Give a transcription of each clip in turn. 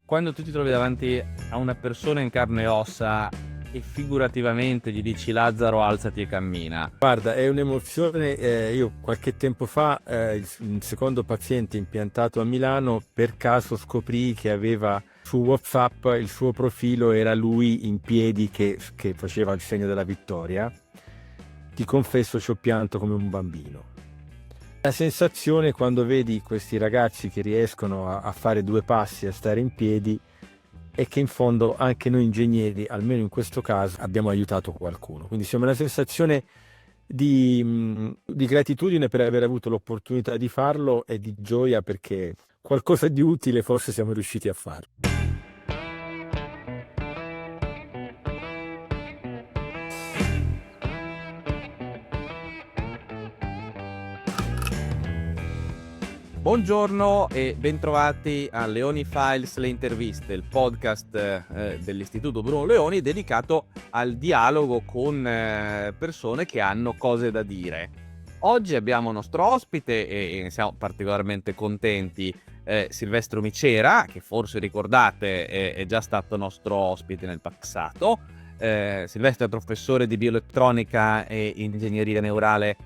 Quando tu ti trovi davanti a una persona in carne e ossa e figurativamente gli dici: "Lazzaro, alzati e cammina". Guarda, è un'emozione. Io qualche tempo fa, un secondo paziente impiantato a Milano, per caso scoprì che aveva su WhatsApp il suo profilo, era lui in piedi che faceva il segno della vittoria. Ti confesso, ci ho pianto come un bambino. La sensazione quando vedi questi ragazzi che riescono a fare due passi, a stare in piedi, è che in fondo anche noi ingegneri, almeno in questo caso, abbiamo aiutato qualcuno. Quindi insomma una sensazione di gratitudine per aver avuto l'opportunità di farlo e di gioia perché qualcosa di utile forse siamo riusciti a fare. Buongiorno e bentrovati a Leoni Files, le interviste, il podcast dell'Istituto Bruno Leoni dedicato al dialogo con persone che hanno cose da dire. Oggi abbiamo un nostro ospite e siamo particolarmente contenti, Silvestro Micera, che forse ricordate è già stato nostro ospite nel passato. Silvestro è professore di bioelettronica e ingegneria neurale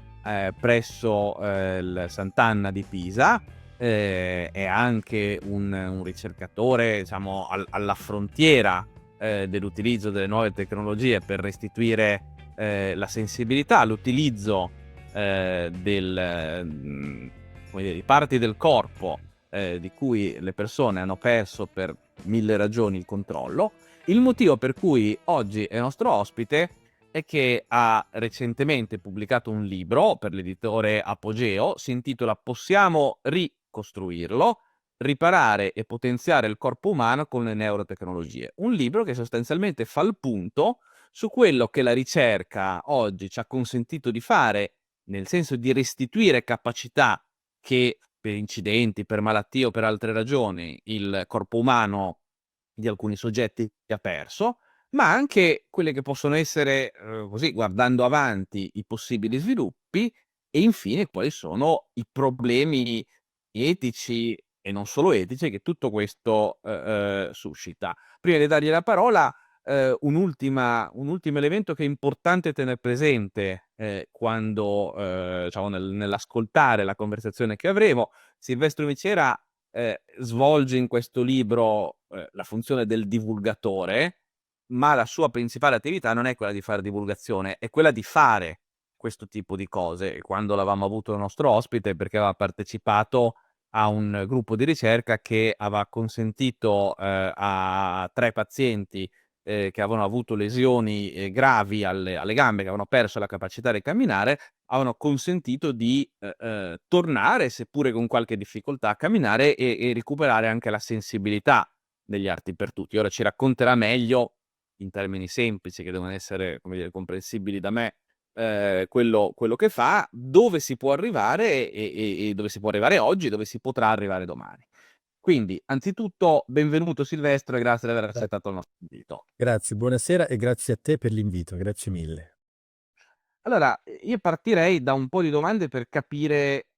presso il Sant'Anna di Pisa. È anche un ricercatore, diciamo, alla frontiera dell'utilizzo delle nuove tecnologie per restituire la sensibilità all'utilizzo come dire, di parti del corpo di cui le persone hanno perso per 1000 ragioni il controllo. Il motivo per cui oggi è nostro ospite è che ha recentemente pubblicato un libro per l'editore Apogeo, si intitola "Possiamo ricostruirlo, riparare e potenziare il corpo umano con le neurotecnologie". Un libro che sostanzialmente fa il punto su quello che la ricerca oggi ci ha consentito di fare, nel senso di restituire capacità che per incidenti, per malattie o per altre ragioni il corpo umano di alcuni soggetti ha perso, ma anche quelle che possono essere, così guardando avanti, i possibili sviluppi e infine quali sono i problemi etici e non solo etici che tutto questo, suscita. Prima di dargli la parola, un ultimo elemento che è importante tener presente, quando, diciamo nell'ascoltare la conversazione che avremo. Silvestro Micera, svolge in questo libro, la funzione del divulgatore, ma la sua principale attività non è quella di fare divulgazione, è quella di fare questo tipo di cose. E quando l'avevamo avuto il nostro ospite, perché aveva partecipato a un gruppo di ricerca che aveva consentito, a 3 pazienti, che avevano avuto lesioni, gravi alle gambe, che avevano perso la capacità di camminare, avevano consentito di, tornare, seppure con qualche difficoltà, a camminare e recuperare anche la sensibilità degli arti pertuti. Ora ci racconterà meglio, in termini semplici che devono essere, come dire, comprensibili da me, quello che fa, dove si può arrivare e dove si può arrivare oggi, dove si potrà arrivare domani. Quindi, anzitutto benvenuto Silvestro e grazie di aver accettato il nostro invito. Grazie, buonasera e grazie a te per l'invito, grazie mille. Allora, io partirei da un po' di domande per capire,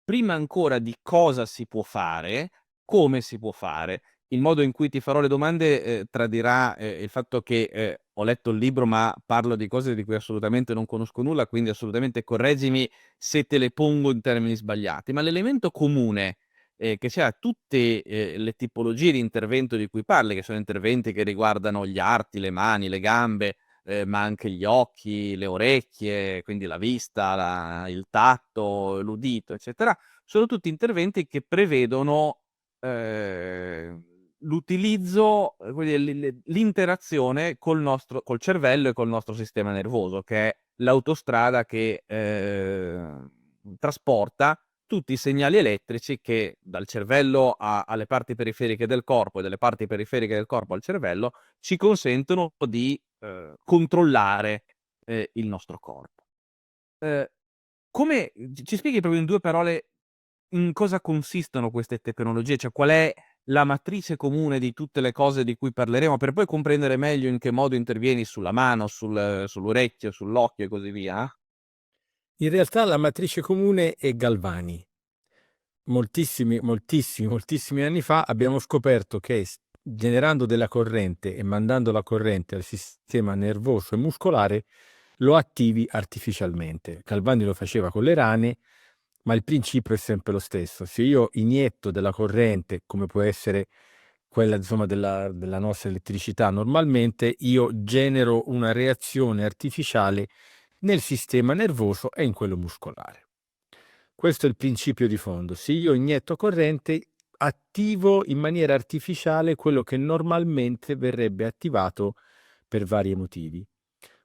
prima ancora di cosa si può fare, come si può fare. Il modo in cui ti farò le domande, tradirà, il fatto che, ho letto il libro, ma parlo di cose di cui assolutamente non conosco nulla, quindi assolutamente correggimi se te le pongo in termini sbagliati. Ma l'elemento comune, che c'è a tutte, le tipologie di intervento di cui parli, che sono interventi che riguardano gli arti, le mani, le gambe, ma anche gli occhi, le orecchie, quindi la vista, il tatto, l'udito, eccetera, sono tutti interventi che prevedono, l'utilizzo, quindi l'interazione col cervello e col nostro sistema nervoso, che è l'autostrada che, trasporta tutti i segnali elettrici che dal cervello alle parti periferiche del corpo e dalle parti periferiche del corpo al cervello ci consentono di, controllare, il nostro corpo. Ehm, come ci spieghi proprio in 2 parole in cosa consistono queste tecnologie? Cioè, qual è la matrice comune di tutte le cose di cui parleremo, per poi comprendere meglio in che modo intervieni sulla mano, sull'orecchio, sull'occhio e così via? In realtà la matrice comune è Galvani. moltissimi anni fa abbiamo scoperto che generando della corrente e mandando la corrente al sistema nervoso e muscolare lo attivi artificialmente. Galvani lo faceva con le rane, ma il principio è sempre lo stesso. Se io inietto della corrente, come può essere quella insomma della nostra elettricità normalmente, io genero una reazione artificiale nel sistema nervoso e in quello muscolare. Questo è il principio di fondo. Se io inietto corrente, attivo in maniera artificiale quello che normalmente verrebbe attivato per vari motivi.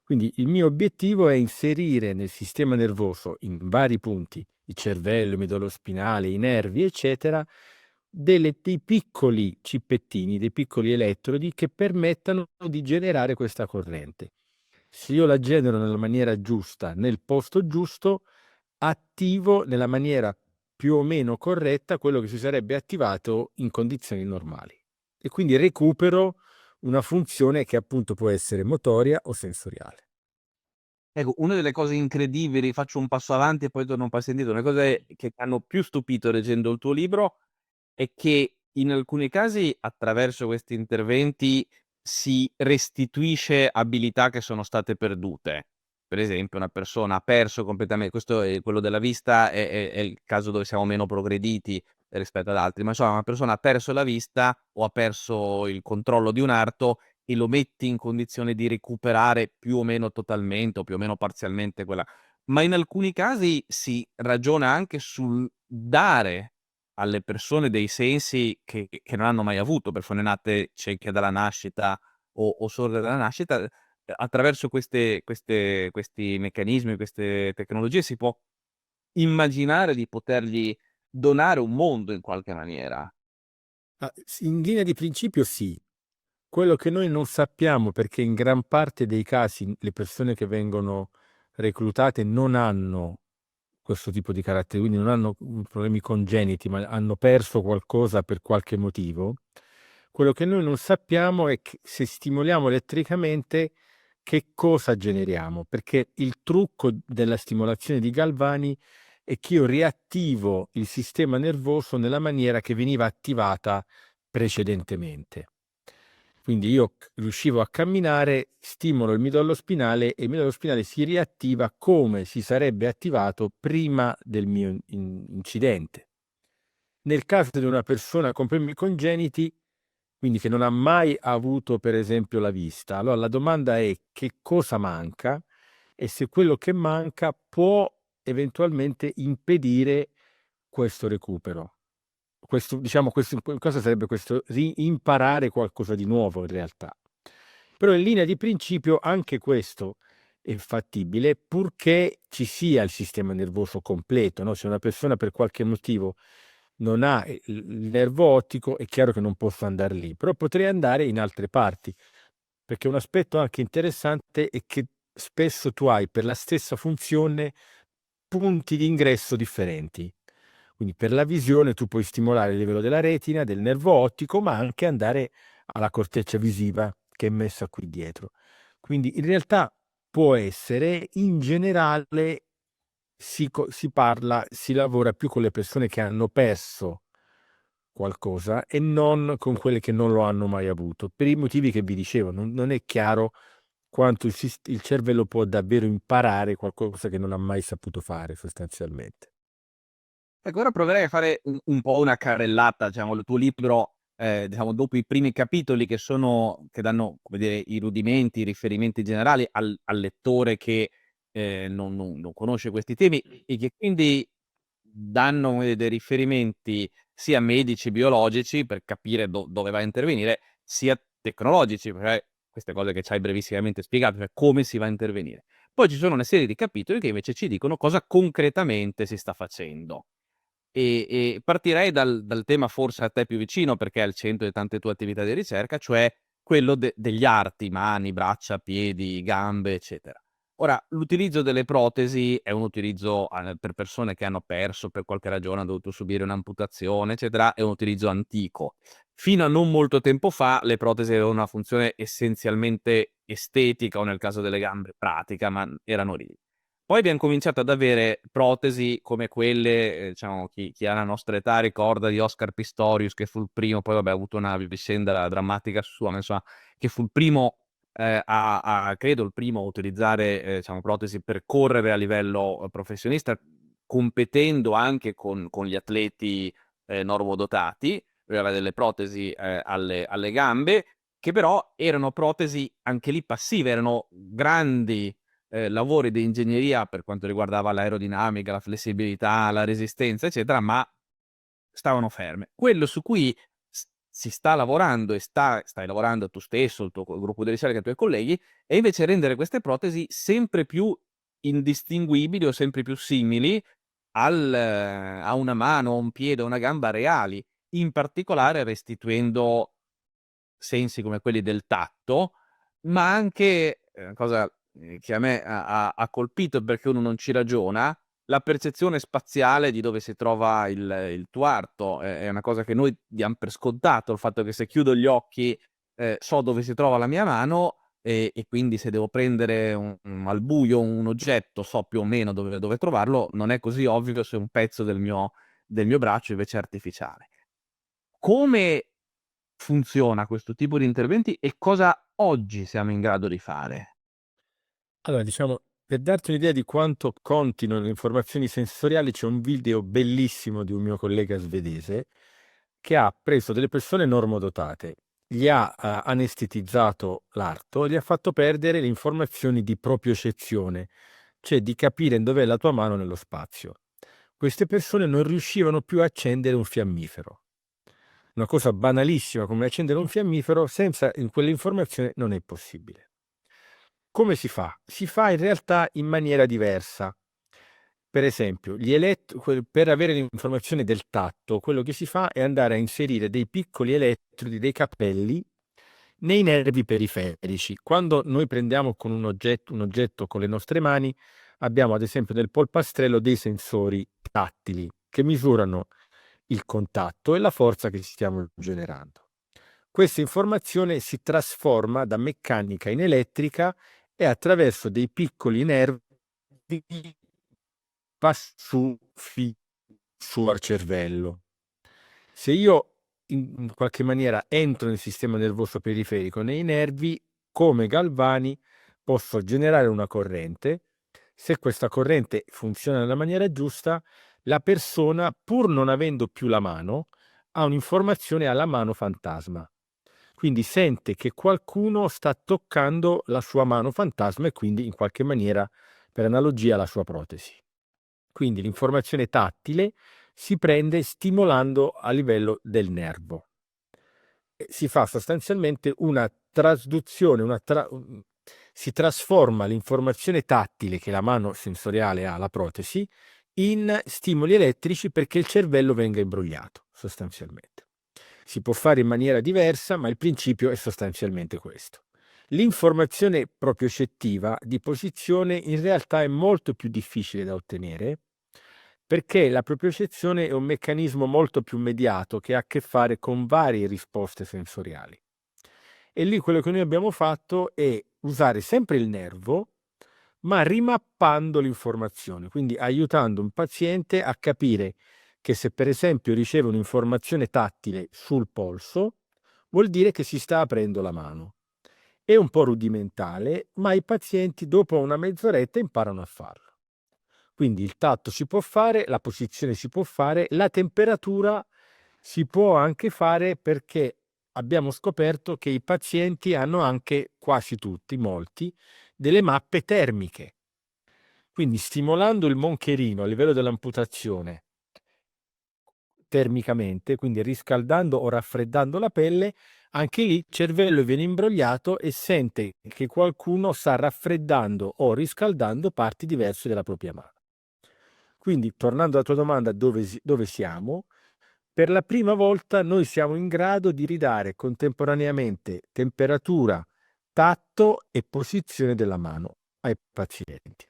Quindi il mio obiettivo è inserire nel sistema nervoso, in vari punti, il cervello, il midollo spinale, i nervi, eccetera, dei piccoli cippettini, dei piccoli elettrodi che permettano di generare questa corrente. Se io la genero nella maniera giusta, nel posto giusto, attivo nella maniera più o meno corretta quello che si sarebbe attivato in condizioni normali. E quindi recupero una funzione che appunto può essere motoria o sensoriale. Ecco, una delle cose incredibili, faccio un passo avanti e poi torno un passo indietro, le cose che hanno più stupito leggendo il tuo libro è che in alcuni casi attraverso questi interventi si restituisce abilità che sono state perdute. Per esempio una persona ha perso questo è quello della vista è il caso dove siamo meno progrediti rispetto ad altri, ma insomma una persona ha perso la vista o ha perso il controllo di un arto e lo metti in condizione di recuperare più o meno totalmente o più o meno parzialmente quella, ma in alcuni casi si ragiona anche sul dare alle persone dei sensi che non hanno mai avuto, persone nate cieche dalla nascita o sorde dalla nascita, attraverso questi meccanismi, queste tecnologie si può immaginare di potergli donare un mondo in qualche maniera. In linea di principio sì. Quello che noi non sappiamo, perché in gran parte dei casi le persone che vengono reclutate non hanno questo tipo di carattere, quindi non hanno problemi congeniti, ma hanno perso qualcosa per qualche motivo. Quello che noi non sappiamo è che se stimoliamo elettricamente che cosa generiamo, perché il trucco della stimolazione di Galvani è che io riattivo il sistema nervoso nella maniera che veniva attivata precedentemente. Quindi io riuscivo a camminare, stimolo il midollo spinale e il midollo spinale si riattiva come si sarebbe attivato prima del mio incidente. Nel caso di una persona con problemi congeniti, quindi che non ha mai avuto per esempio la vista, allora la domanda è che cosa manca e se quello che manca può eventualmente impedire questo recupero. Questo, diciamo, questo cosa sarebbe questo imparare qualcosa di nuovo in realtà. Però in linea di principio anche questo è fattibile purché ci sia il sistema nervoso completo, no? Se una persona per qualche motivo non ha il nervo ottico, è chiaro che non posso andare lì, però potrei andare in altre parti, perché un aspetto anche interessante è che spesso tu hai per la stessa funzione punti di ingresso differenti. Quindi per la visione tu puoi stimolare il livello della retina, del nervo ottico, ma anche andare alla corteccia visiva che è messa qui dietro. Quindi in realtà può essere, in generale si lavora più con le persone che hanno perso qualcosa e non con quelle che non lo hanno mai avuto, per i motivi che vi dicevo. Non è chiaro quanto il cervello può davvero imparare qualcosa che non ha mai saputo fare sostanzialmente. Ecco, ora proverei a fare un po' una carrellata, diciamo, il tuo libro, diciamo dopo i primi capitoli che danno, come dire, i rudimenti, i riferimenti generali al lettore che, non conosce questi temi e che quindi danno, come dire, dei riferimenti sia medici, biologici per capire dove va a intervenire, sia tecnologici, perché queste cose che ci hai brevissimamente spiegato, cioè come si va a intervenire. Poi ci sono una serie di capitoli che invece ci dicono cosa concretamente si sta facendo. E partirei dal tema forse a te più vicino, perché è al centro di tante tue attività di ricerca, cioè quello degli arti, mani, braccia, piedi, gambe, eccetera. Ora, l'utilizzo delle protesi è un utilizzo per persone che hanno perso per qualche ragione, hanno dovuto subire un'amputazione, eccetera, è un utilizzo antico. Fino a non molto tempo fa le protesi avevano una funzione essenzialmente estetica o nel caso delle gambe pratica, ma erano lì. Poi abbiamo cominciato ad avere protesi come quelle, diciamo, chi ha la nostra età ricorda di Oscar Pistorius, che fu il primo, poi vabbè ha avuto una vicenda drammatica sua, ma insomma, che fu il primo, credo il primo a utilizzare, diciamo, protesi per correre a livello professionista, competendo anche con gli atleti normodotati, aveva delle protesi alle gambe, che però erano protesi anche lì passive, erano grandi lavori di ingegneria per quanto riguardava l'aerodinamica, la flessibilità, la resistenza, eccetera, ma stavano ferme. Quello su cui si sta lavorando e stai lavorando tu stesso, il tuo gruppo di ricerca, i tuoi colleghi, è invece rendere queste protesi sempre più indistinguibili o sempre più simili a una mano, a un piede, a una gamba reali, in particolare restituendo sensi come quelli del tatto, ma anche, cosa che a me ha colpito perché uno non ci ragiona, la percezione spaziale di dove si trova il tuo arto. È una cosa che noi diam per scontato, il fatto che se chiudo gli occhi, so dove si trova la mia mano e quindi se devo prendere al buio un oggetto, so più o meno dove trovarlo. Non è così ovvio se un pezzo del mio braccio invece è artificiale. Come funziona questo tipo di interventi e cosa oggi siamo in grado di fare? Allora, diciamo, per darti un'idea di quanto contino le informazioni sensoriali, c'è un video bellissimo di un mio collega svedese che ha preso delle persone normodotate, gli ha anestetizzato l'arto, gli ha fatto perdere le informazioni di propiocezione, cioè di capire dov'è la tua mano nello spazio. Queste persone non riuscivano più a accendere un fiammifero. Una cosa banalissima come accendere un fiammifero, senza quell'informazione non è possibile. Come si fa? Si fa in realtà in maniera diversa. Per esempio, per avere l'informazione del tatto, quello che si fa è andare a inserire dei piccoli elettrodi, dei cappelli, nei nervi periferici. Quando noi prendiamo con un oggetto con le nostre mani, abbiamo ad esempio nel polpastrello dei sensori tattili che misurano il contatto e la forza che stiamo generando. Questa informazione si trasforma da meccanica in elettrica e attraverso dei piccoli nervi va su al cervello. Se io in qualche maniera entro nel sistema nervoso periferico, nei nervi, come galvani, posso generare una corrente. Se questa corrente funziona nella maniera giusta, la persona, pur non avendo più la mano, ha un'informazione alla mano fantasma. Quindi sente che qualcuno sta toccando la sua mano fantasma e quindi in qualche maniera, per analogia, la sua protesi. Quindi l'informazione tattile si prende stimolando a livello del nervo. Si fa sostanzialmente una trasduzione, si trasforma l'informazione tattile che la mano sensoriale ha, la protesi, in stimoli elettrici perché il cervello venga imbrogliato, sostanzialmente. Si può fare in maniera diversa, ma il principio è sostanzialmente questo. L'informazione propriocettiva di posizione in realtà è molto più difficile da ottenere perché la propriocezione è un meccanismo molto più mediato che ha a che fare con varie risposte sensoriali. E lì quello che noi abbiamo fatto è usare sempre il nervo, ma rimappando l'informazione, quindi aiutando un paziente a capire che se per esempio riceve un'informazione tattile sul polso, vuol dire che si sta aprendo la mano. È un po' rudimentale, ma i pazienti dopo una mezz'oretta imparano a farlo. Quindi il tatto si può fare, la posizione si può fare, la temperatura si può anche fare perché abbiamo scoperto che i pazienti hanno anche, quasi tutti, molti, delle mappe termiche. Quindi stimolando il moncherino a livello dell'amputazione termicamente, quindi riscaldando o raffreddando la pelle, anche lì il cervello viene imbrogliato e sente che qualcuno sta raffreddando o riscaldando parti diverse della propria mano. Quindi, tornando alla tua domanda, dove siamo? Per la prima volta noi siamo in grado di ridare contemporaneamente temperatura, tatto e posizione della mano ai pazienti.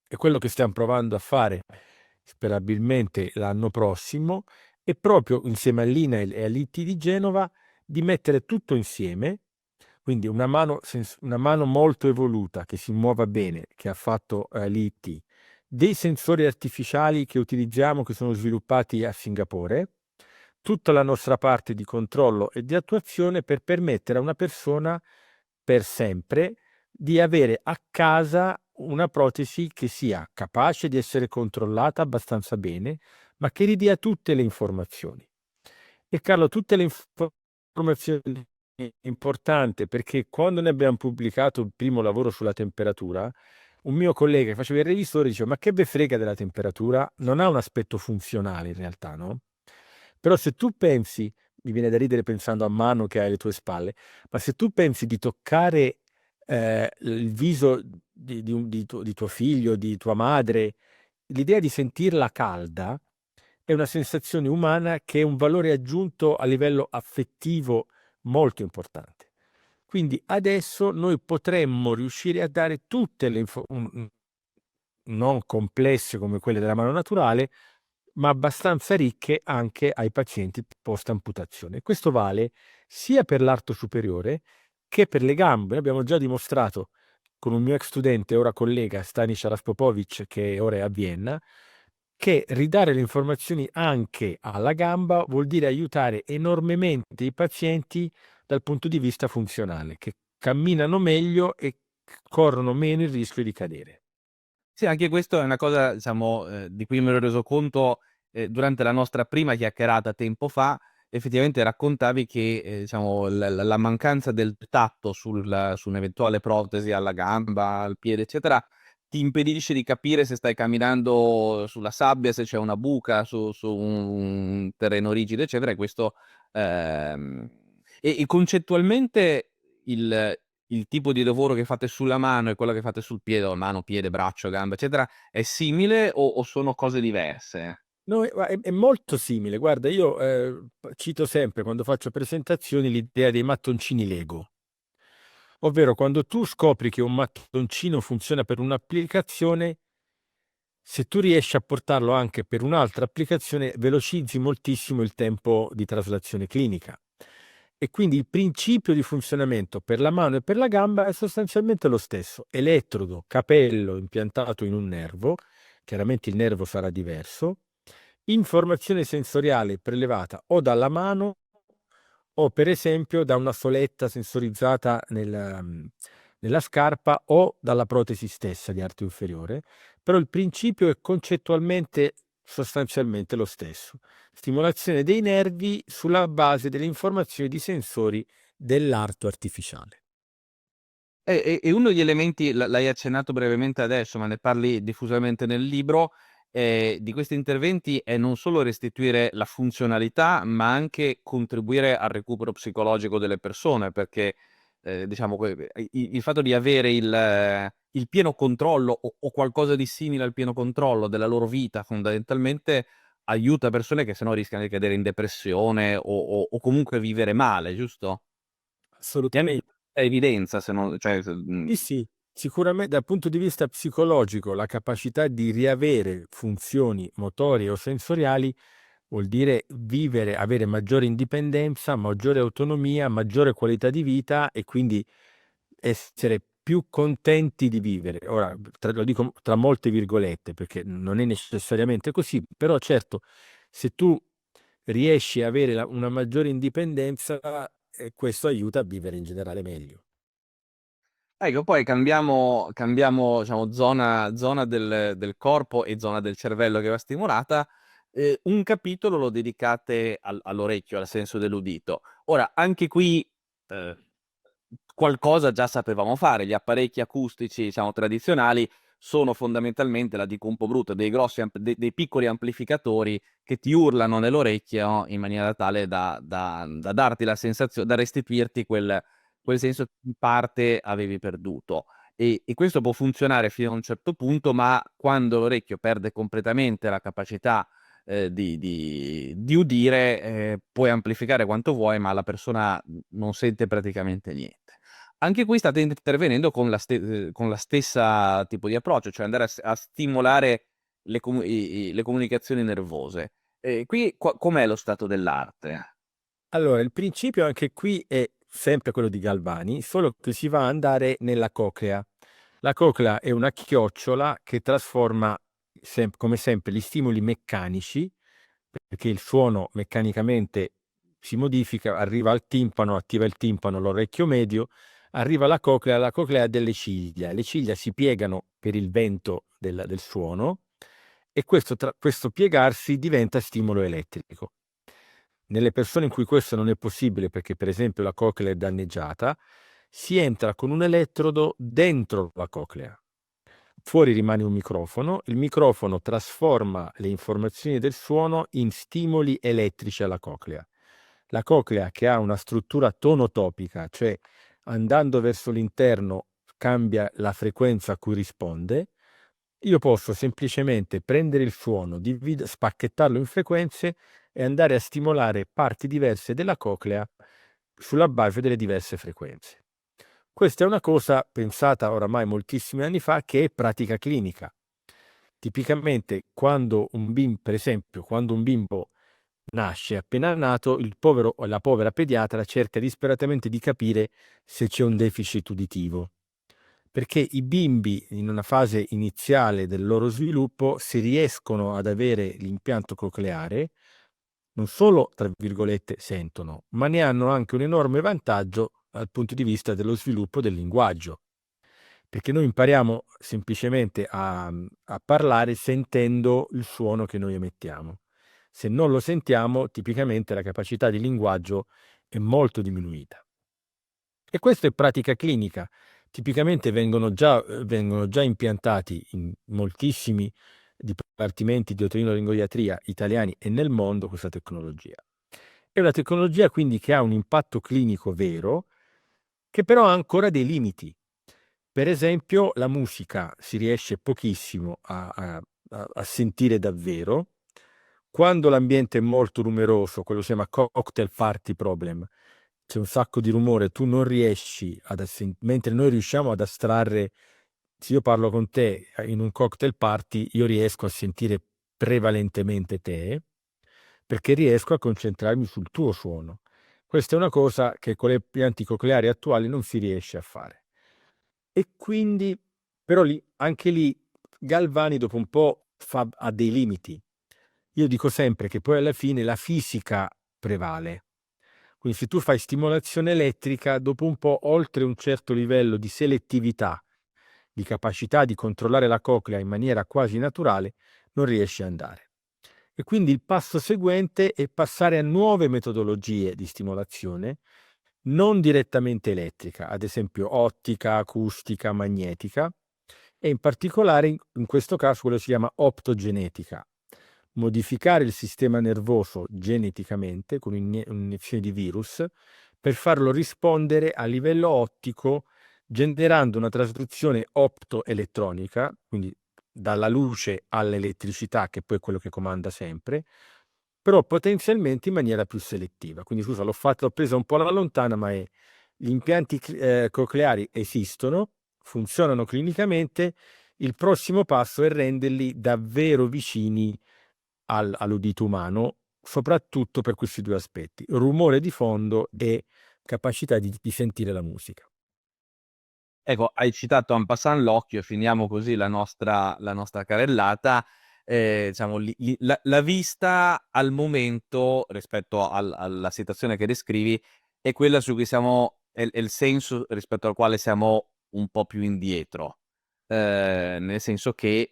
E quello che stiamo provando a fare, sperabilmente l'anno prossimo, è proprio insieme all'INAIL e all'IT di Genova di mettere tutto insieme, Quindi una mano molto evoluta che si muova bene, che ha fatto l'IT, dei sensori artificiali che utilizziamo, che sono sviluppati a Singapore, tutta la nostra parte di controllo e di attuazione per permettere a una persona per sempre di avere a casa una protesi che sia capace di essere controllata abbastanza bene, ma che gli dia tutte le informazioni. E Carlo, tutte le informazioni importanti, perché quando ne abbiamo pubblicato il primo lavoro sulla temperatura, un mio collega che faceva il revisore diceva: ma che ve frega della temperatura? Non ha un aspetto funzionale in realtà, no? Però se tu pensi, mi viene da ridere pensando a mano che hai alle tue spalle, ma se tu pensi di toccare il viso di tuo figlio, di tua madre, l'idea di sentirla calda è una sensazione umana che è un valore aggiunto a livello affettivo molto importante. Quindi adesso noi potremmo riuscire a dare tutte le informazioni, non complesse come quelle della mano naturale, ma abbastanza ricche anche ai pazienti post amputazione. Questo vale sia per l'arto superiore che per le gambe. Abbiamo già dimostrato con un mio ex studente, ora collega, Stanisha Raspopovic, che ora è a Vienna, che ridare le informazioni anche alla gamba vuol dire aiutare enormemente i pazienti dal punto di vista funzionale, che camminano meglio e corrono meno il rischio di cadere. Sì, anche questo è una cosa, diciamo, di cui mi ero reso conto, durante la nostra prima chiacchierata tempo fa. Effettivamente raccontavi che, diciamo, la mancanza del tatto su un'eventuale protesi alla gamba, al piede, eccetera, ti impedisce di capire se stai camminando sulla sabbia, se c'è una buca su un terreno rigido, eccetera, e questo, ehm e concettualmente il tipo di lavoro che fate sulla mano e quello che fate sul piede, o mano, piede, braccio, gamba, eccetera, è simile o sono cose diverse? No, è molto simile. Guarda, io cito sempre quando faccio presentazioni l'idea dei mattoncini Lego, ovvero quando tu scopri che un mattoncino funziona per un'applicazione, se tu riesci a portarlo anche per un'altra applicazione, velocizzi moltissimo il tempo di traslazione clinica. E quindi il principio di funzionamento per la mano e per la gamba è sostanzialmente lo stesso. Elettrodo, capello impiantato in un nervo, chiaramente il nervo sarà diverso, informazione sensoriale prelevata o dalla mano o per esempio da una soletta sensorizzata nella scarpa o dalla protesi stessa di arte inferiore, però il principio è concettualmente sostanzialmente lo stesso. Stimolazione dei nervi sulla base delle informazioni di sensori dell'arto artificiale. E uno degli elementi, l'hai accennato brevemente adesso, ma ne parli diffusamente nel libro, di questi interventi è non solo restituire la funzionalità, ma anche contribuire al recupero psicologico delle persone, perché, diciamo il fatto di avere il pieno controllo o qualcosa di simile al pieno controllo della loro vita, fondamentalmente aiuta persone che se no rischiano di cadere in depressione o comunque vivere male, giusto? Ne hanno Assolutamente. evidenza, se non cioè, Sì, sì, sicuramente dal punto di vista psicologico la capacità di riavere funzioni motorie o sensoriali vuol dire vivere, avere maggiore indipendenza, maggiore autonomia, maggiore qualità di vita e quindi essere più contenti di vivere. Ora, lo dico tra molte virgolette perché non è necessariamente così, però certo, se tu riesci a avere una maggiore indipendenza, questo aiuta a vivere in generale meglio. ecco, poi cambiamo diciamo zona del corpo e zona del cervello che va stimolata. Un capitolo lo dedicate all'orecchio, al senso dell'udito. Ora, anche qui, ehm, qualcosa già sapevamo fare. Gli apparecchi acustici, diciamo, tradizionali sono fondamentalmente, la dico un po' brutta, dei piccoli amplificatori che ti urlano nell'orecchio in maniera tale da darti la da restituirti quel senso che in parte avevi perduto. E questo può funzionare fino a un certo punto, ma quando l'orecchio perde completamente la capacità, di udire, puoi amplificare quanto vuoi, ma la persona non sente praticamente niente. Anche qui state intervenendo con la stessa tipo di approccio, cioè andare a stimolare le comunicazioni nervose. Qui com'è lo stato dell'arte? Allora, il principio anche qui è sempre quello di Galvani, solo che si va ad andare nella coclea. La coclea è una chiocciola che trasforma, come sempre, gli stimoli meccanici, perché il suono meccanicamente si modifica, arriva al timpano, attiva il timpano, l'orecchio medio, arriva alla coclea, la coclea ha delle ciglia, le ciglia si piegano per il vento del suono e questo piegarsi diventa stimolo elettrico. Nelle persone in cui questo non è possibile, perché per esempio la coclea è danneggiata, si entra con un elettrodo dentro la coclea. Fuori rimane un microfono, il microfono trasforma le informazioni del suono in stimoli elettrici alla coclea. La coclea, che ha una struttura tonotopica, cioè andando verso l'interno cambia la frequenza a cui risponde, io posso semplicemente prendere il suono, spacchettarlo in frequenze e andare a stimolare parti diverse della coclea sulla base delle diverse frequenze. Questa è una cosa pensata oramai moltissimi anni fa, che è pratica clinica. Tipicamente quando per esempio, quando un bimbo nasce appena nato, il povero o la povera pediatra cerca disperatamente di capire se c'è un deficit uditivo, perché i bimbi in una fase iniziale del loro sviluppo, se riescono ad avere l'impianto cocleare, non solo, tra virgolette, sentono, ma ne hanno anche un enorme vantaggio dal punto di vista dello sviluppo del linguaggio, perché noi impariamo semplicemente a parlare sentendo il suono che noi emettiamo. Se non lo sentiamo, tipicamente la capacità di linguaggio è molto diminuita. E questa è pratica clinica. Tipicamente vengono già impiantati in moltissimi dipartimenti di otorinolaringoiatria italiani e nel mondo questa tecnologia. È una tecnologia quindi che ha un impatto clinico vero, che però ha ancora dei limiti. Per esempio, la musica si riesce pochissimo a sentire davvero. Quando l'ambiente è molto rumoroso, quello si chiama cocktail party problem, c'è un sacco di rumore, tu non riesci mentre noi riusciamo ad astrarre, se io parlo con te in un cocktail party, io riesco a sentire prevalentemente te, perché riesco a concentrarmi sul tuo suono. Questa è una cosa che con le impianti cocleari attuali non si riesce a fare. E quindi, però anche lì, Galvani dopo un po' ha dei limiti. Io dico sempre che poi alla fine la fisica prevale. Quindi se tu fai stimolazione elettrica, dopo un po', oltre un certo livello di selettività, di capacità di controllare la coclea in maniera quasi naturale, non riesci ad andare. E quindi il passo seguente è passare a nuove metodologie di stimolazione, non direttamente elettrica, ad esempio ottica, acustica, magnetica, e in particolare in questo caso quello si chiama optogenetica, modificare il sistema nervoso geneticamente con un'iniezione di virus per farlo rispondere a livello ottico, generando una trasduzione optoelettronica, quindi dalla luce all'elettricità, che poi è quello che comanda sempre, però potenzialmente in maniera più selettiva. Quindi scusa, l'ho presa un po' alla lontana, ma gli impianti cocleari esistono, funzionano clinicamente, il prossimo passo è renderli davvero vicini all'udito umano, soprattutto per questi due aspetti, rumore di fondo e capacità di sentire la musica. Ecco, hai citato en passant l'occhio e finiamo così la nostra carrellata. Diciamo la vista al momento rispetto alla situazione che descrivi è quella su cui siamo è il senso rispetto al quale siamo un po' più indietro. Nel senso che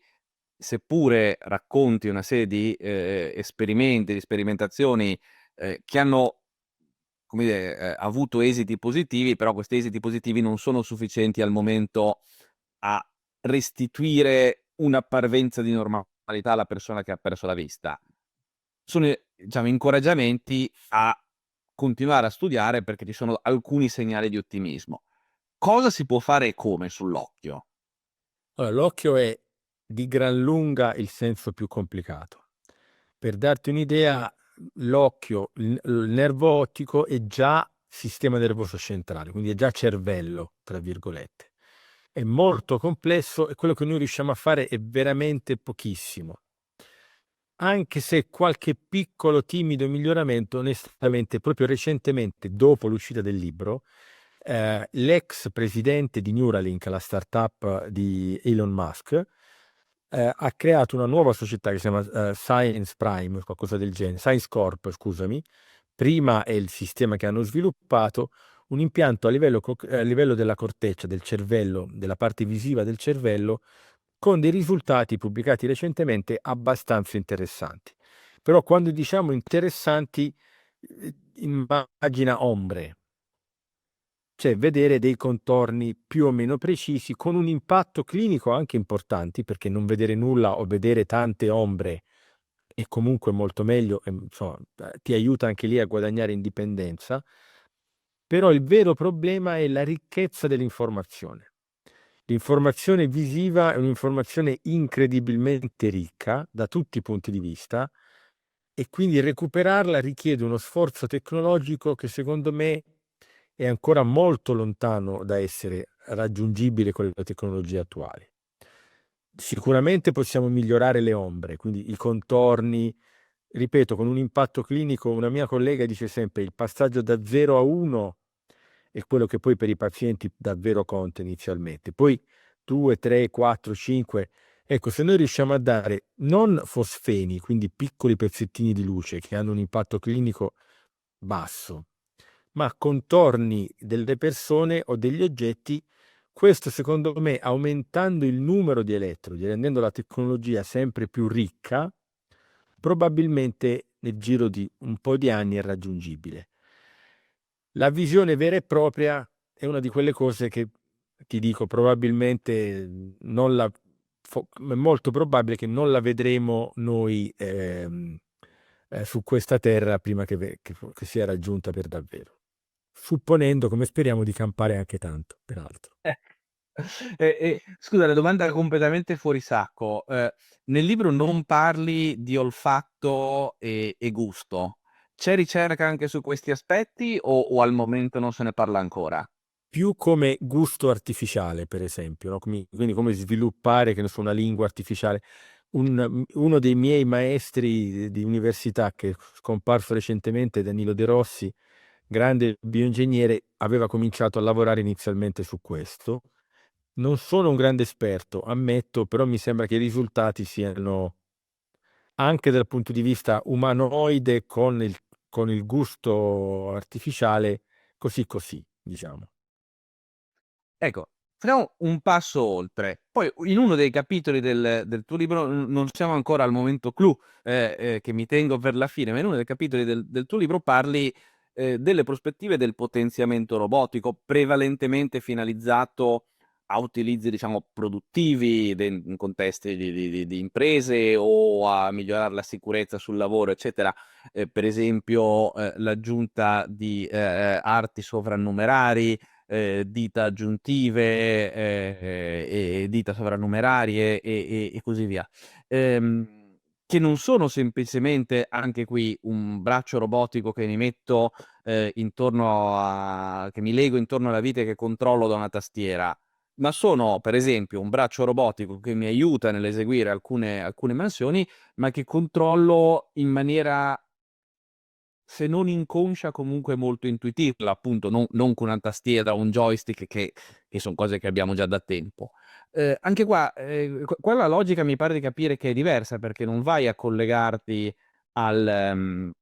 seppure racconti una serie di, esperimenti, di sperimentazioni, che hanno, come dire, avuto esiti positivi, però questi esiti positivi non sono sufficienti al momento a restituire una parvenza di normalità alla persona che ha perso la vista. Sono, diciamo, incoraggiamenti a continuare a studiare perché ci sono alcuni segnali di ottimismo. Cosa si può fare e come sull'occhio? Allora, l'occhio è di gran lunga il senso più complicato. Per darti un'idea, l'occhio, il nervo ottico è già sistema nervoso centrale, quindi è già cervello, tra virgolette. È molto complesso e quello che noi riusciamo a fare è veramente pochissimo. anche se qualche piccolo timido miglioramento, onestamente, proprio recentemente, dopo l'uscita del libro, l'ex presidente di Neuralink, la startup di Elon Musk, ha creato una nuova società che si chiama Science Prime, qualcosa del genere, Science Corp, scusami. Prima è il sistema che hanno sviluppato, un impianto a livello della corteccia, del cervello, della parte visiva del cervello, con dei risultati pubblicati recentemente abbastanza interessanti. Però quando diciamo interessanti, immagina ombre, cioè vedere dei contorni più o meno precisi con un impatto clinico anche importante, perché non vedere nulla o vedere tante ombre è comunque molto meglio, e, insomma, ti aiuta anche lì a guadagnare indipendenza. Però il vero problema è la ricchezza dell'informazione. L'informazione visiva è un'informazione incredibilmente ricca da tutti i punti di vista, e quindi recuperarla richiede uno sforzo tecnologico che secondo me è ancora molto lontano da essere raggiungibile con le tecnologie attuali. Sicuramente possiamo migliorare le ombre, quindi i contorni. Ripeto, con un impatto clinico, una mia collega dice sempre il passaggio da 0 a 1 è quello che poi per i pazienti davvero conta inizialmente. Poi 2, 3, 4, 5. Ecco, se noi riusciamo a dare non fosfeni, quindi piccoli pezzettini di luce che hanno un impatto clinico basso, ma contorni delle persone o degli oggetti, questo secondo me, aumentando il numero di elettrodi, rendendo la tecnologia sempre più ricca, probabilmente nel giro di un po' di anni è raggiungibile. La visione vera e propria è una di quelle cose che ti dico, probabilmente non la, è molto probabile che non la vedremo noi su questa terra prima che sia raggiunta per davvero. Supponendo, come speriamo, di campare anche tanto, peraltro. Eh. Scusa, la domanda completamente fuori sacco. Nel libro non parli di olfatto e gusto. C'è ricerca anche su questi aspetti o al momento non se ne parla ancora? Più come gusto artificiale, per esempio, no? Quindi come sviluppare, che ne so, una lingua artificiale. Uno dei miei maestri di università, che è scomparso recentemente, Danilo De Rossi, grande bioingegnere, aveva cominciato a lavorare inizialmente su questo. Non sono un grande esperto, ammetto, però mi sembra che i risultati siano anche dal punto di vista umanoide con il gusto artificiale così così, diciamo. Ecco, facciamo un passo oltre. Poi in uno dei capitoli del tuo libro, non siamo ancora al momento clou, che mi tengo per la fine, ma in uno dei capitoli del tuo libro parli delle prospettive del potenziamento robotico, prevalentemente finalizzato a utilizzi, diciamo, produttivi in contesti di imprese o a migliorare la sicurezza sul lavoro, eccetera. Per esempio, l'aggiunta di arti sovrannumerari, dita aggiuntive e dita sovrannumerarie e così via. Che non sono semplicemente anche qui un braccio robotico che mi metto che mi lego intorno alla vita e che controllo da una tastiera, ma sono per esempio un braccio robotico che mi aiuta nell'eseguire alcune mansioni, ma che controllo in maniera, se non inconscia, comunque molto intuitiva, appunto, non con una tastiera o un joystick che son cose che abbiamo già da tempo. Anche qua, qua la logica mi pare di capire che è diversa, perché non vai a collegarti al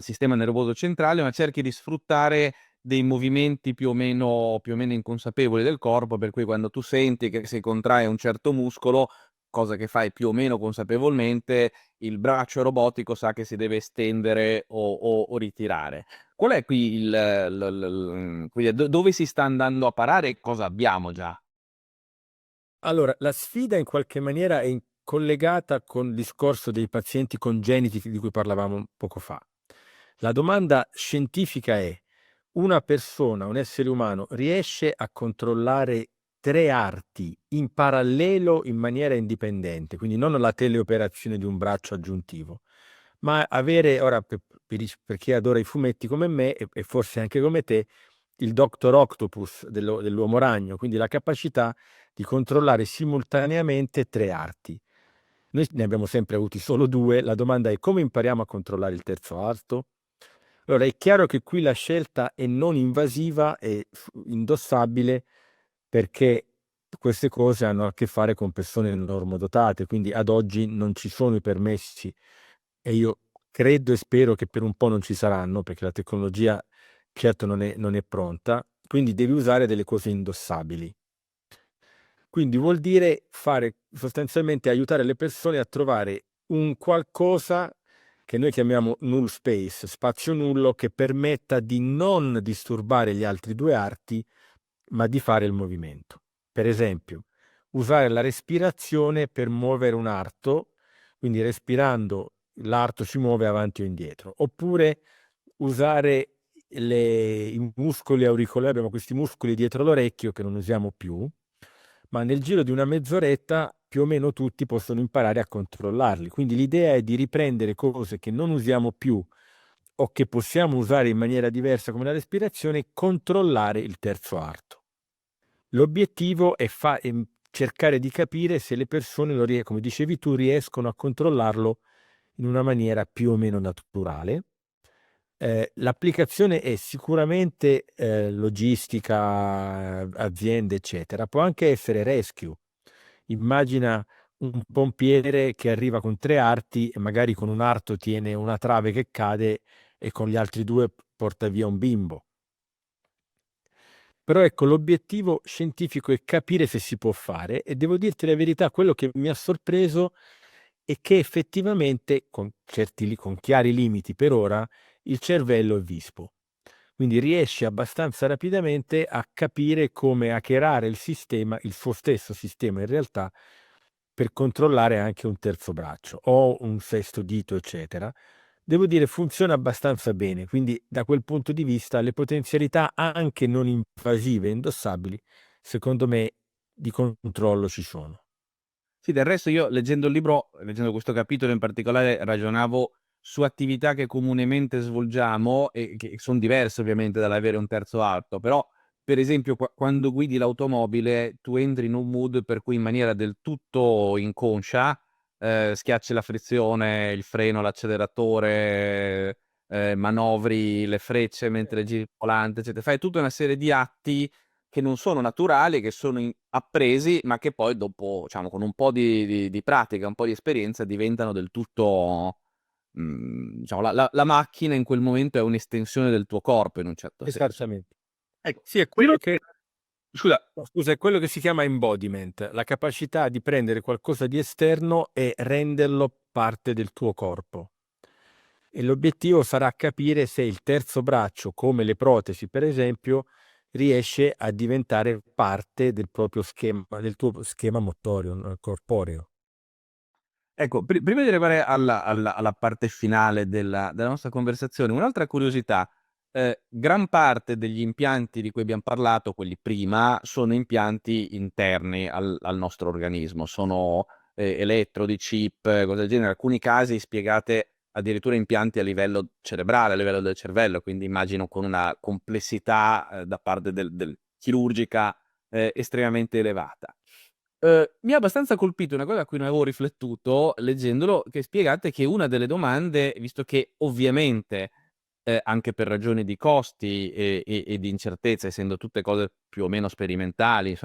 sistema nervoso centrale, ma cerchi di sfruttare dei movimenti più o meno inconsapevoli del corpo, per cui quando tu senti che si contrae un certo muscolo, cosa che fai più o meno consapevolmente, il braccio robotico sa che si deve estendere o ritirare. Qual è qui quindi dove si sta andando a parare e cosa abbiamo già? Allora, la sfida in qualche maniera è collegata con il discorso dei pazienti congeniti di cui parlavamo poco fa. La domanda scientifica è: una persona, un essere umano, riesce a controllare tre arti in parallelo in maniera indipendente, quindi non la teleoperazione di un braccio aggiuntivo, ma avere, ora per chi adora i fumetti come me e forse anche come te, il Dr. Octopus dell'Uomo Ragno, quindi la capacità di controllare simultaneamente tre arti. Noi ne abbiamo sempre avuti solo due, la domanda è come impariamo a controllare il terzo arto? Allora, è chiaro che qui la scelta è non invasiva e indossabile perché queste cose hanno a che fare con persone normodotate, quindi ad oggi non ci sono i permessi e io credo e spero che per un po' non ci saranno perché la tecnologia certo non è pronta, quindi devi usare delle cose indossabili. Quindi vuol dire fare sostanzialmente aiutare le persone a trovare un qualcosa che noi chiamiamo null space, spazio nullo, che permetta di non disturbare gli altri due arti, ma di fare il movimento. Per esempio, usare la respirazione per muovere un arto, quindi respirando l'arto si muove avanti o indietro, oppure usare i muscoli auricolari, abbiamo questi muscoli dietro l'orecchio che non usiamo più, ma nel giro di una mezz'oretta più o meno tutti possono imparare a controllarli. Quindi l'idea è di riprendere cose che non usiamo più o che possiamo usare in maniera diversa come la respirazione e controllare il terzo arto. L'obiettivo è cercare di capire se le persone, come dicevi tu, riescono a controllarlo in una maniera più o meno naturale. L'applicazione è sicuramente logistica, aziende, eccetera. Può anche essere rescue. Immagina un pompiere che arriva con 3 arti e magari con un arto tiene una trave che cade e con gli altri 2 porta via un bimbo. Però ecco, l'obiettivo scientifico è capire se si può fare e devo dirti la verità, quello che mi ha sorpreso è che effettivamente, con chiari limiti per ora, il cervello è vispo. Quindi riesce abbastanza rapidamente a capire come hackerare il sistema, il suo stesso sistema in realtà, per controllare anche un terzo braccio o un sesto dito, eccetera. Devo dire, funziona abbastanza bene, quindi da quel punto di vista le potenzialità anche non invasive e indossabili, secondo me, di controllo ci sono. Sì, del resto io leggendo il libro, leggendo questo capitolo in particolare, ragionavo su attività che comunemente svolgiamo e che son diverse ovviamente dall'avere un terzo arto, però per esempio quando guidi l'automobile tu entri in un mood per cui in maniera del tutto inconscia, schiacci la frizione, il freno, l'acceleratore, manovri le frecce mentre giri il volante, fai tutta una serie di atti che non sono naturali, che sono appresi, ma che poi dopo, diciamo, con un po' di pratica, un po' di esperienza, diventano del tutto, diciamo, la macchina in quel momento è un'estensione del tuo corpo, in un certo senso. Esattamente. Ecco, Sì, è quello quello che, scusa, no, scusa, è quello che si chiama embodiment, la capacità di prendere qualcosa di esterno e renderlo parte del tuo corpo. E l'obiettivo sarà capire se il terzo braccio, come le protesi per esempio, riesce a diventare parte del proprio schema, del tuo schema motorio, corporeo. ecco, prima di arrivare alla parte finale della nostra conversazione, un'altra curiosità: gran parte degli impianti di cui abbiam parlato, quelli prima, sono impianti interni al nostro organismo, sono, elettrodi, chip, cose del genere, in alcuni casi spiegate addirittura impianti a livello cerebrale, a livello del cervello, quindi immagino con una complessità, da parte del chirurgica, estremamente elevata. Mi ha abbastanza colpito una cosa a cui non avevo riflettuto leggendolo, che spiegate che una delle domande, visto che ovviamente, anche per ragioni di costi e di incertezza, essendo tutte cose più o meno sperimentali,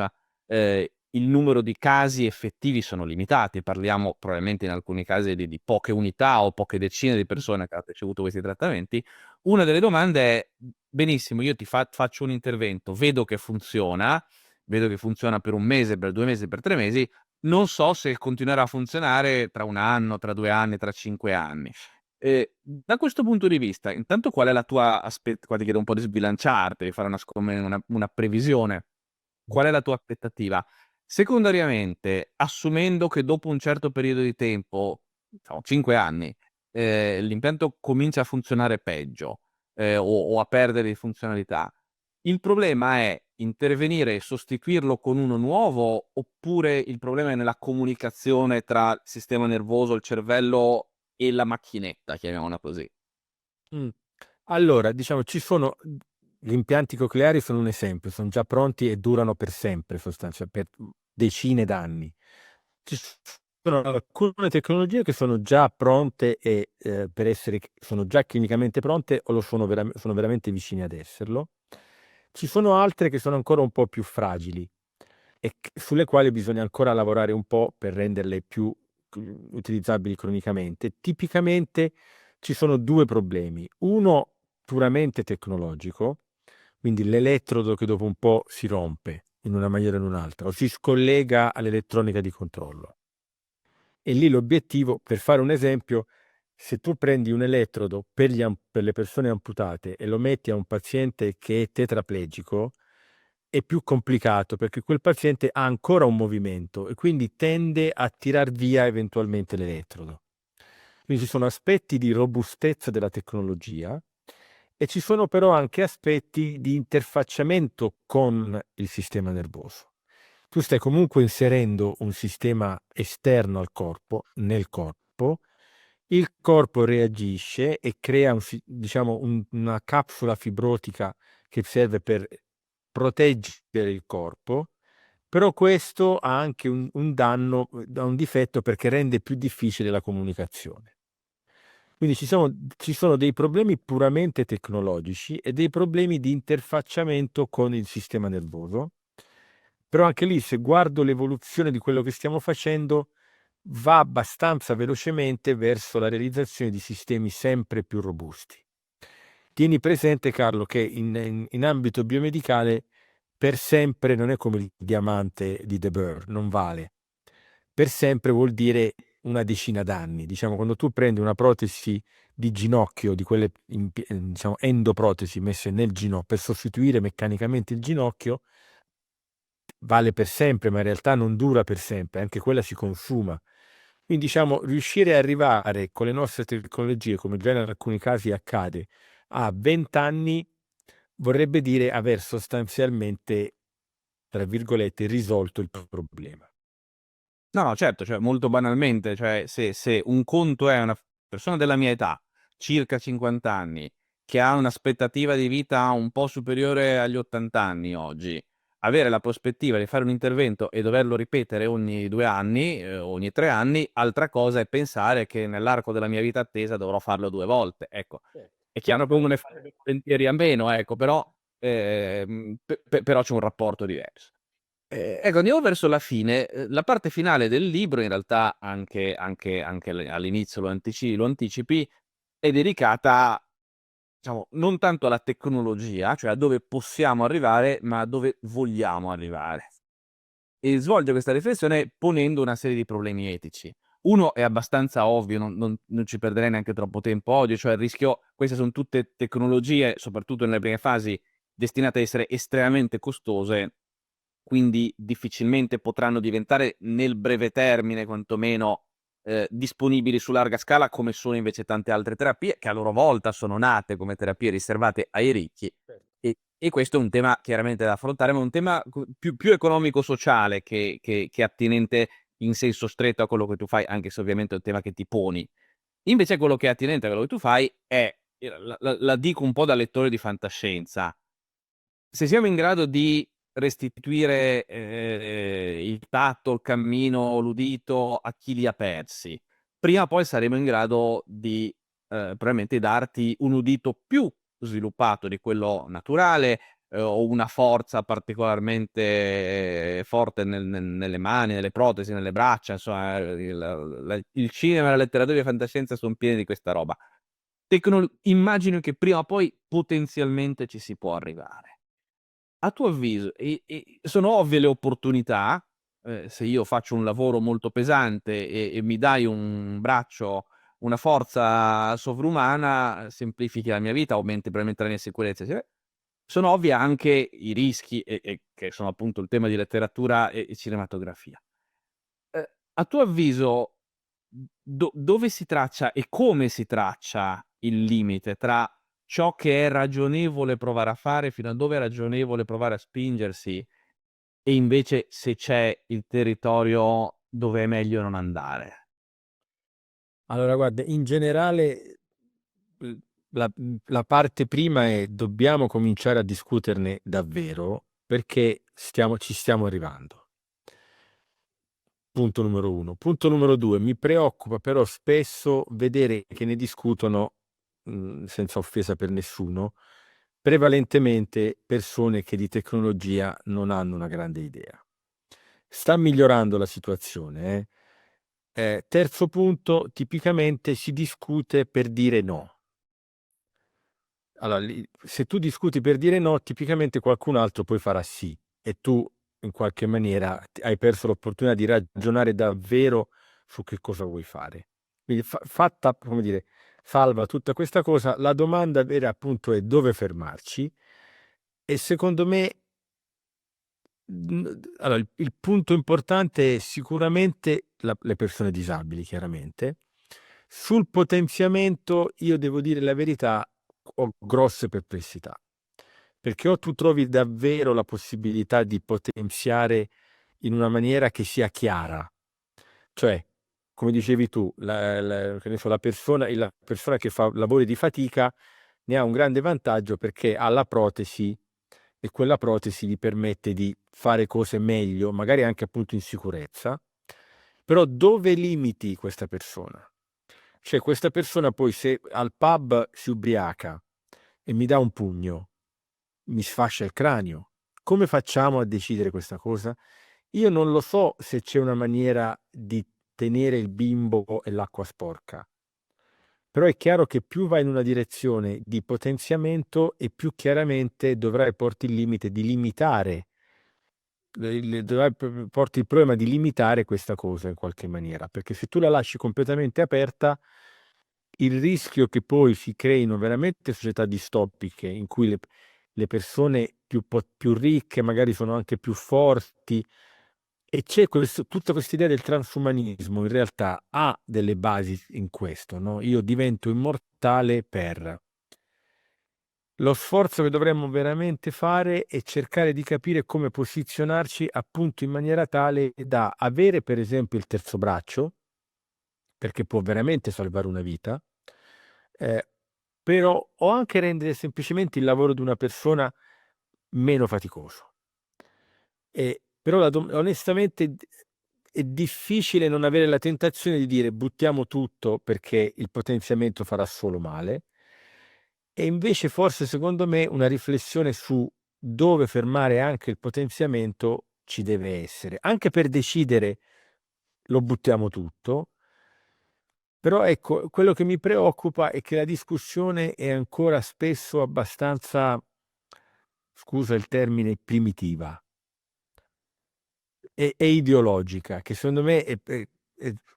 il numero di casi effettivi sono limitati, parliamo probabilmente in alcuni casi di poche unità o poche decine di persone che hanno ricevuto questi trattamenti. Una delle domande è: benissimo, io ti faccio un intervento, vedo che funziona per 1 mese, per 2 mesi, per 3 mesi, non so se continuerà a funzionare tra 1 anno, tra 2 anni, tra 5 anni. Da questo punto di vista, intanto qual è la tua qua ti chiedo un po' di sbilanciarti, di fare una previsione. Qual è la tua aspettativa? Secondariamente, assumendo che dopo un certo periodo di tempo, diciamo 5 anni, l'impianto comincia a funzionare peggio, o a perdere di funzionalità, il problema è intervenire e sostituirlo con uno nuovo, oppure il problema è nella comunicazione tra il sistema nervoso, il cervello e la macchinetta, chiamiamola così? Mm. Allora, diciamo, gli impianti cocleari sono un esempio, sono già pronti e durano per sempre, sostanzialmente, per decine d'anni. Ci sono alcune tecnologie che sono già pronte e per essere, sono già clinicamente pronte o sono veramente vicine ad esserlo. Ci sono altre che sono ancora un po' più fragili e sulle quali bisogna ancora lavorare un po' per renderle più utilizzabili cronicamente. Tipicamente ci sono due problemi. Uno puramente tecnologico, quindi l'elettrodo che dopo un po' si rompe in una maniera o in un'altra o si scollega all'elettronica di controllo. E lì l'obiettivo, per fare un esempio, se tu prendi un elettrodo per le persone amputate e lo metti a un paziente che è tetraplegico, è più complicato perché quel paziente ha ancora un movimento e quindi tende a tirar via eventualmente l'elettrodo. Quindi ci sono aspetti di robustezza della tecnologia e ci sono però anche aspetti di interfacciamento con il sistema nervoso. Tu stai comunque inserendo un sistema esterno al corpo, nel corpo, il corpo reagisce e crea diciamo, una capsula fibrotica che serve per proteggere il corpo, però questo ha anche un danno, un difetto perché rende più difficile la comunicazione. Quindi ci sono dei problemi puramente tecnologici e dei problemi di interfacciamento con il sistema nervoso. Però anche lì, se guardo l'evoluzione di quello che stiamo facendo, va abbastanza velocemente verso la realizzazione di sistemi sempre più robusti. Tieni presente, Carlo, che in ambito biomedicale per sempre non è come il diamante di De Boer, non vale. Per sempre vuol dire una decina d'anni. Diciamo, quando tu prendi una protesi di ginocchio, di quelle diciamo, endoprotesi messe nel ginocchio per sostituire meccanicamente il ginocchio, vale per sempre, ma in realtà non dura per sempre, anche quella si consuma. Quindi diciamo, riuscire a arrivare con le nostre tecnologie, come già in alcuni casi accade, a 20 anni vorrebbe dire aver sostanzialmente, tra virgolette, risolto il problema. No, no, certo, cioè molto banalmente, cioè se un conto è una persona della mia età, circa 50 anni, che ha un'aspettativa di vita un po' superiore agli 80 anni oggi, avere la prospettiva di fare un intervento e doverlo ripetere ogni 2 anni, ogni 3 anni, altra cosa è pensare che nell'arco della mia vita attesa dovrò farlo 2 volte, ecco. È chiaro che uno ne farebbe volentieri a meno, ecco, però però c'è un rapporto diverso. Ecco, andiamo verso la fine. La parte finale del libro, in realtà anche all'inizio lo anticipi, è dedicata, diciamo, non tanto alla tecnologia, cioè a dove possiamo arrivare, ma a dove vogliamo arrivare. E svolge questa riflessione ponendo una serie di problemi etici. Uno è abbastanza ovvio, non ci perderei neanche troppo tempo oggi, cioè il rischio, queste son tutte tecnologie, soprattutto nelle prime fasi, destinate a essere estremamente costose, quindi difficilmente potranno diventare nel breve termine quantomeno, disponibili su larga scala, come sono invece tante altre terapie, che a loro volta sono nate come terapie riservate ai ricchi. E questo è un tema chiaramente da affrontare, ma è un tema più economico-sociale che attinente in senso stretto a quello che tu fai, anche se ovviamente è un tema che ti poni. Invece quello che è attinente a quello che tu fai è, la dico un po' da lettore di fantascienza: se siamo in grado di restituire, il tatto, il cammino, l'udito a chi li ha persi, prima o poi saremo in grado di, probabilmente darti un udito più sviluppato di quello naturale, o una forza particolarmente forte nelle mani, nelle protesi, nelle braccia, insomma, il cinema e la letteratura di fantascienza son pieni di questa roba. Immagino che prima o poi potenzialmente ci si può arrivare. A tuo avviso, sono ovvie le opportunità, se io faccio un lavoro molto pesante e mi dai un braccio, una forza sovrumana, semplifichi la mia vita, aumenti probabilmente la mia sicurezza, sono ovvi anche i rischi e che sono appunto il tema di letteratura e cinematografia. Ehm, a tuo avviso, dove si traccia e come si traccia il limite tra ciò che è ragionevole provare a fare, fino a dove è ragionevole provare a spingersi, e invece se c'è il territorio dove è meglio non andare? Allora, guarda, in generale, l- la parte prima è dobbiamo cominciare a discuterne davvero perché ci stiamo arrivando. punto numero uno. Punto numero due, mi preoccupa però spesso vedere che ne discutono, senza offesa per nessuno, prevalentemente persone che di tecnologia non hanno una grande idea. Sta migliorando la situazione, eh. Terzo punto, tipicamente si discute per dire no. Allora, se tu discuti per dire no, tipicamente qualcun altro poi farà sì e tu in qualche maniera hai perso l'opportunità di ragionare davvero su che cosa vuoi fare. Quindi fatta, come dire, salva tutta questa cosa, la domanda vera appunto è dove fermarci e secondo me allora, il punto importante è sicuramente le persone disabili, chiaramente. Sul potenziamento, io devo dire la verità, ho grosse perplessità, perché o tu trovi davvero la possibilità di potenziare in una maniera che sia chiara, cioè, come dicevi tu, che ne so, la persona che fa lavori di fatica ne ha un grande vantaggio perché ha la protesi e quella protesi gli permette di fare cose meglio, magari anche appunto in sicurezza. Però dove limiti questa persona? Cioè questa persona poi se al pub si ubriaca e mi dà un pugno, mi sfascia il cranio. Come facciamo a decidere questa cosa? Io non lo so se c'è una maniera di tenere il bimbo e l'acqua sporca. Però è chiaro che più vai in una direzione di potenziamento e più chiaramente dovrai porti il limite di limitare, porti il problema di limitare questa cosa in qualche maniera, perché se tu la lasci completamente aperta, il rischio che poi si creino veramente società distopiche in cui le persone più ricche magari sono anche più forti e c'è tutta questa idea del transumanismo in realtà ha delle basi in questo, no? Io divento immortale per... Lo sforzo che dovremmo veramente fare è cercare di capire come posizionarci appunto in maniera tale da avere per esempio il terzo braccio, perché può veramente salvare una vita, eh, però o anche rendere semplicemente il lavoro di una persona meno faticoso. Però onestamente è difficile non avere la tentazione di dire buttiamo tutto perché il potenziamento farà solo male. E invece forse secondo me una riflessione su dove fermare anche il potenziamento ci deve essere, anche per decidere lo buttiamo tutto. Però ecco, quello che mi preoccupa è che la discussione è ancora spesso abbastanza, scusa il termine, primitiva e ideologica, che secondo me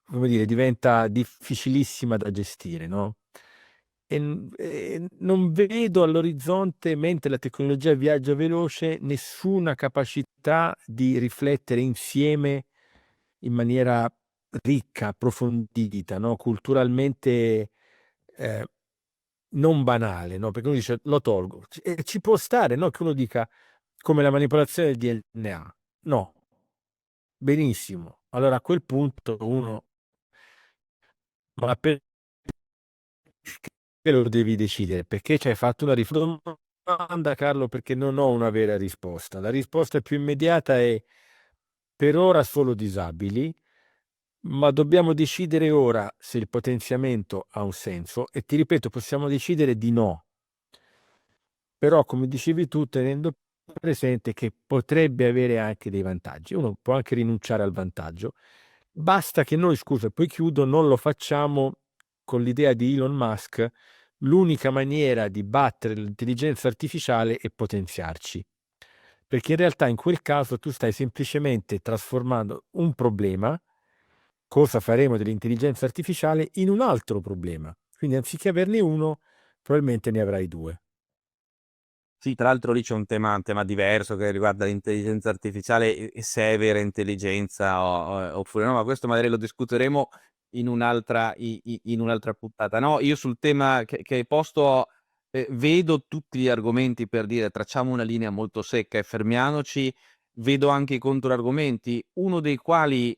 come dire, diventa difficilissima da gestire, no? E non vedo all'orizzonte, mentre la tecnologia viaggia veloce, nessuna capacità di riflettere insieme in maniera ricca, approfondita, no? Culturalmente eh, non banale, no? Perché uno dice lo tolgo. E ci può stare, no? Che uno dica come la manipolazione del DNA. No, benissimo. Allora a quel punto uno, ma perché lo devi decidere? Perché ci hai fatto una domanda, Carlo, perché non ho una vera risposta. La risposta più immediata è per ora solo disabili, ma dobbiamo decidere ora se il potenziamento ha un senso e ti ripeto, possiamo decidere di no. Però, come dicevi tu, tenendo presente che potrebbe avere anche dei vantaggi, uno può anche rinunciare al vantaggio, basta che noi, scusa, poi chiudo, non lo facciamo con l'idea di Elon Musk, l'unica maniera di battere l'intelligenza artificiale è potenziarci, perché in realtà in quel caso tu stai semplicemente trasformando un problema, cosa faremo dell'intelligenza artificiale, in un altro problema. Quindi anziché averne uno, probabilmente ne avrai due. Sì, tra l'altro lì c'è un tema diverso che riguarda l'intelligenza artificiale e se è vera intelligenza oppure no, ma questo magari lo discuteremo in un'altra puntata. No, io sul tema che hai posto vedo tutti gli argomenti per dire tracciamo una linea molto secca e fermiamoci, vedo anche i controargomenti, uno dei quali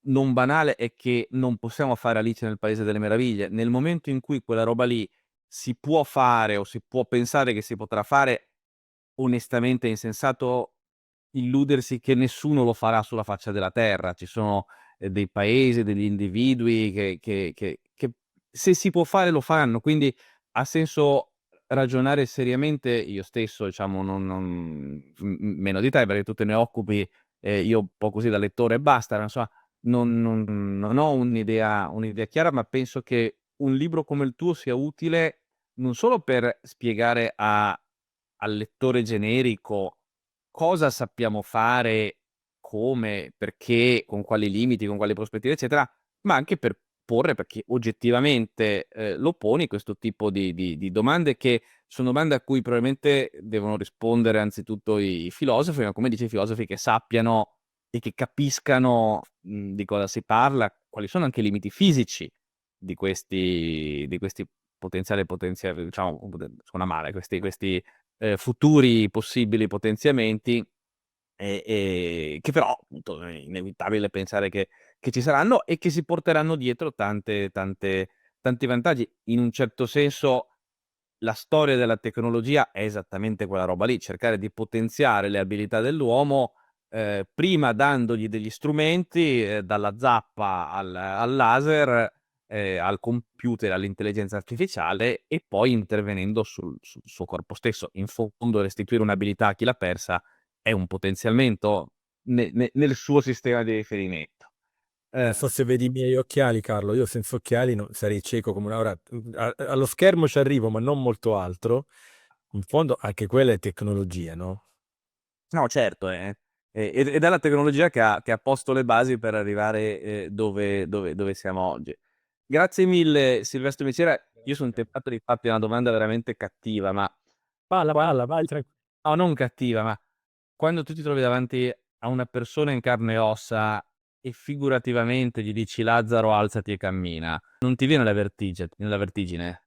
non banale è che non possiamo fare Alice nel Paese delle Meraviglie. Nel momento in cui quella roba lì si può fare o si può pensare che si potrà fare, onestamente è insensato illudersi che nessuno lo farà sulla faccia della terra. Ci sono dei paesi, degli individui che se si può fare lo fanno, quindi ha senso ragionare seriamente. Io stesso, diciamo, meno di te, perché tu te ne occupi, io un po' così da lettore e basta, ma insomma non ho un'idea chiara, ma penso che un libro come il tuo sia utile non solo per spiegare al lettore generico cosa sappiamo fare, come, perché, con quali limiti, con quali prospettive, eccetera, ma anche per porre, perché oggettivamente, lo poni questo tipo di domande, che sono domande a cui probabilmente devono rispondere anzitutto i filosofi, ma come dici i filosofi che sappiano e che capiscano, di cosa si parla, quali sono anche i limiti fisici di questi diciamo, suona male, questi futuri possibili potenziamenti, che però appunto è inevitabile pensare che ci saranno e che si porteranno dietro tanti vantaggi. In un certo senso la storia della tecnologia è esattamente quella roba lì, cercare di potenziare le abilità dell'uomo, prima dandogli degli strumenti, dalla zappa al laser, al computer, all'intelligenza artificiale, e poi intervenendo sul suo corpo stesso. In fondo restituire un'abilità a chi l'ha persa è un potenziamento nel suo sistema di riferimento. Non so se vedi i miei occhiali, Carlo. Io senza occhiali sarei cieco come una ora. Allo schermo ci arrivo, ma non molto altro. In fondo, anche quella è tecnologia, no? No, certo, ed è la tecnologia che ha posto le basi per arrivare, dove siamo oggi. Grazie mille Silvestro Micera. Io son tentato di farti una domanda veramente cattiva, ma Palla, qua palla, vai tranquillo. no, non cattiva, ma quando tu ti trovi davanti a una persona in carne e ossa e figurativamente gli dici: "Lazzaro, alzati e cammina", non ti viene la vertigine?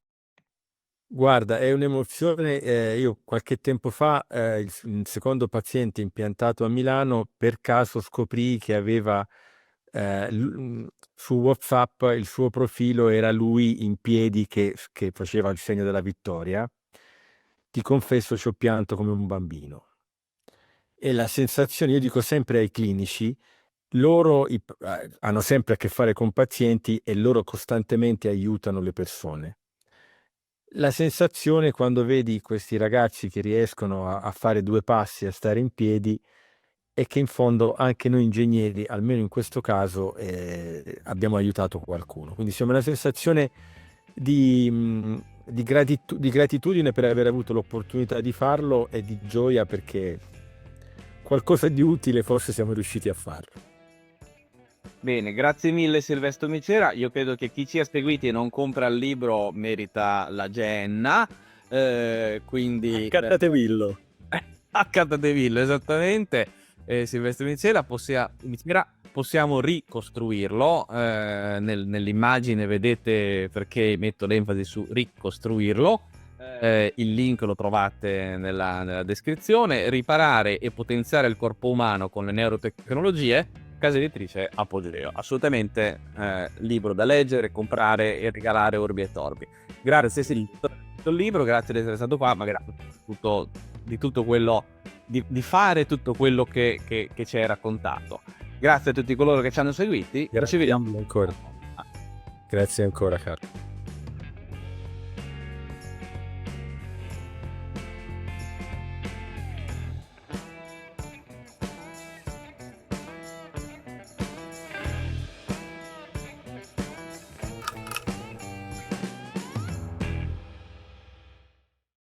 Guarda, è un'emozione. Io qualche tempo fa, il secondo paziente impiantato a Milano, per caso scoprì che aveva su WhatsApp il suo profilo era lui in piedi che faceva il segno della vittoria. Ti confesso, ci ho pianto come un bambino. E la sensazione, io dico sempre ai clinici, loro hanno sempre a che fare con pazienti e loro costantemente aiutano le persone. La sensazione quando vedi questi ragazzi che riescono a fare due passi, a stare in piedi, è che in fondo anche noi ingegneri, almeno in questo caso, abbiamo aiutato qualcuno. Quindi insomma una sensazione di gratitudine per aver avuto l'opportunità di farlo e di gioia perché qualcosa di utile forse siamo riusciti a farlo. Bene, grazie mille Silvestro Micera. Io credo che chi ci ha seguiti e non compra il libro merita la Geenna, quindi Cattatevillo. Accattatevillo, esattamente. Silvestro Micera, possiamo ricostruirlo. Nell'immagine vedete perché metto l'enfasi su ricostruirlo. Il link lo trovate nella descrizione. Riparare e potenziare il corpo umano con le neurotecnologie. Casa editrice Apogeo. Assolutamente libro da leggere, comprare e regalare Orbi e Torbi. Grazie il libro, grazie di essere stato qua, ma grazie di tutto quello, di fare tutto quello che ci hai raccontato. Grazie a tutti coloro che ci hanno seguiti. Grazie Ci vediamo ancora. Grazie ancora, Carlo.